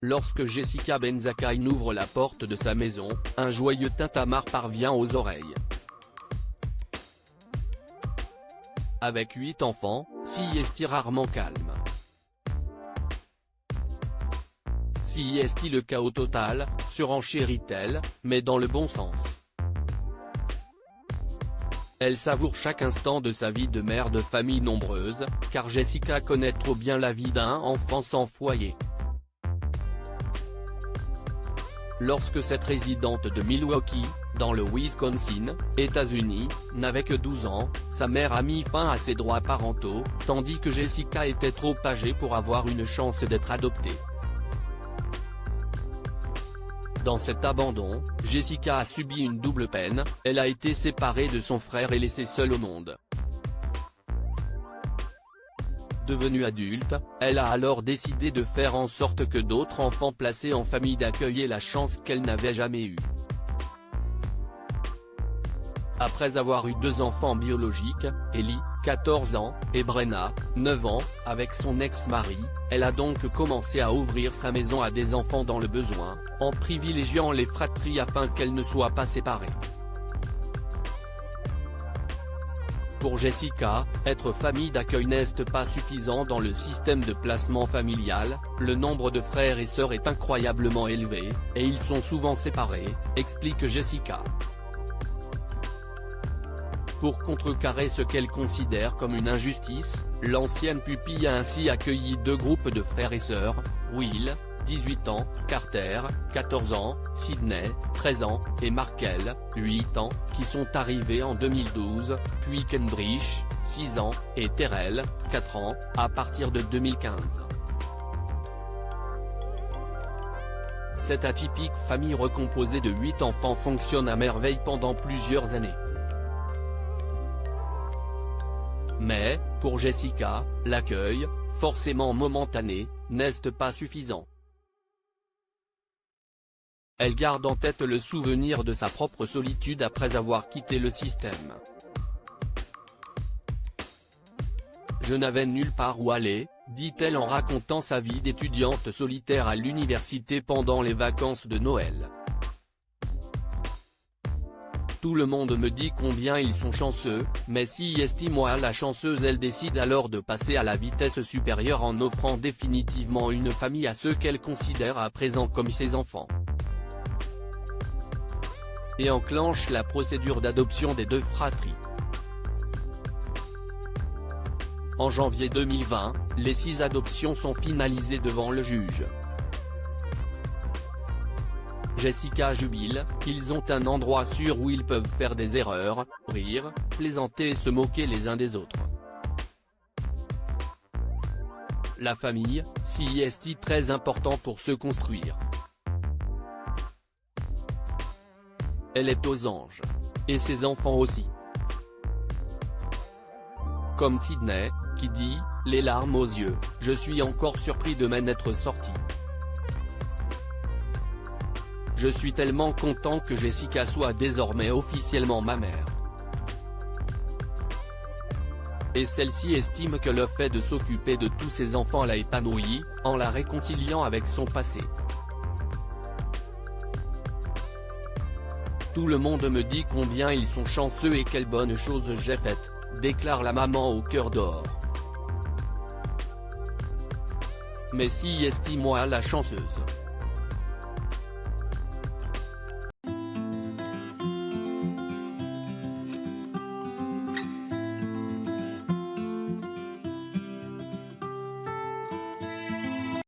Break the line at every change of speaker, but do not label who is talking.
Lorsque Jessica Benzakein ouvre la porte de sa maison, un joyeux tintamarre parvient aux oreilles. Avec 8 enfants, si est-il rarement calme. Si est-il le chaos total, surenchérit-elle, mais dans le bon sens. Elle savoure chaque instant de sa vie de mère de famille nombreuse, car Jessica connaît trop bien la vie d'un enfant sans foyer. Lorsque cette résidente de Milwaukee, dans le Wisconsin, États-Unis, n'avait que 12 ans, sa mère a mis fin à ses droits parentaux, tandis que Jessica était trop âgée pour avoir une chance d'être adoptée. Dans cet abandon, Jessica a subi une double peine, elle a été séparée de son frère et laissée seule au monde. Devenue adulte, elle a alors décidé de faire en sorte que d'autres enfants placés en famille d'accueil aient la chance qu'elle n'avait jamais eue. Après avoir eu 2 enfants biologiques, Ellie, 14 ans, et Brenna, 9 ans, avec son ex-mari, elle a donc commencé à ouvrir sa maison à des enfants dans le besoin, en privilégiant les fratries afin qu'elles ne soient pas séparées. Pour Jessica, être famille d'accueil n'est pas suffisant dans le système de placement familial, le nombre de frères et sœurs est incroyablement élevé, et ils sont souvent séparés, explique Jessica. Pour contrecarrer ce qu'elle considère comme une injustice, l'ancienne pupille a ainsi accueilli 2 groupes de frères et sœurs, Will, 18 ans, Carter, 14 ans, Sydney, 13 ans, et Markel, 8 ans, qui sont arrivés en 2012, puis Cambridge, 6 ans, et Terrell, 4 ans, à partir de 2015. Cette atypique famille recomposée de 8 enfants fonctionne à merveille pendant plusieurs années. Mais, pour Jessica, l'accueil, forcément momentané, n'est pas suffisant. Elle garde en tête le souvenir de sa propre solitude après avoir quitté le système. Je n'avais nulle part où aller, dit-elle en racontant sa vie d'étudiante solitaire à l'université pendant les vacances de Noël. Tout le monde me dit combien ils sont chanceux, mais si est-moi la chanceuse, elle décide alors de passer à la vitesse supérieure en offrant définitivement une famille à ceux qu'elle considère à présent comme ses enfants. Et enclenche la procédure d'adoption des 2 fratries. En janvier 2020, les 6 adoptions sont finalisées devant le juge. Jessica jubile, ils ont un endroit sûr où ils peuvent faire des erreurs, rire, plaisanter et se moquer les uns des autres. La famille, si est très important pour se construire. Elle est aux anges. Et ses enfants aussi. Comme Sydney, qui dit, les larmes aux yeux, je suis encore surpris de m'en être sorti. Je suis tellement content que Jessica soit désormais officiellement ma mère. Et celle-ci estime que le fait de s'occuper de tous ses enfants l'a épanouie, en la réconciliant avec son passé. Tout le monde me dit combien ils sont chanceux et quelle bonne chose j'ai faite, déclare la maman au cœur d'or. Mais si est-moi la chanceuse.